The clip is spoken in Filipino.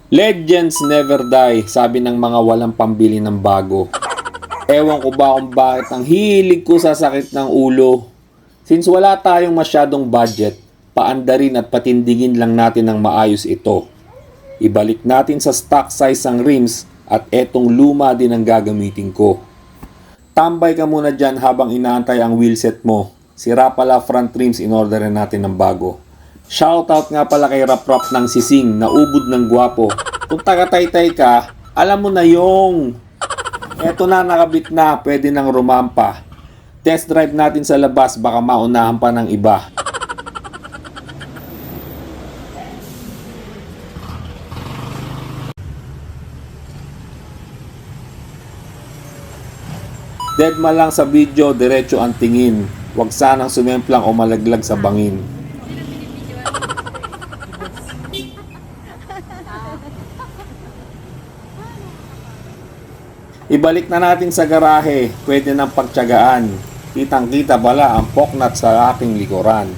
Legends never die, sabi ng mga walang pambili ng bago. Ewan ko ba kung bakit ang hilig ko sa sakit ng ulo. Since wala tayong masyadong budget, paandarin at patindigin lang natin ng maayos ito. Ibalik natin sa stock size ang rims at etong luma din ang gagamitin ko. Tambay ka muna dyan habang inaantay ang wheelset mo. Sira pala front rims, in order natin ng bago. Shoutout nga pala kay Rap Rap ng Sising na ubod ng gwapo. Kung taga-taytay ka, alam mo na yung... Eto na, nakabit na, pwede nang rumampa. Test drive natin sa labas, baka maunahan pa ng iba. Deadma lang sa video, diretso ang tingin. Huwag sanang sumemplang o malaglag sa bangin. Ibalik na natin sa garahe, pwede nang pagtiyagaan. Kitang kita pala ang poknat sa aking likuran.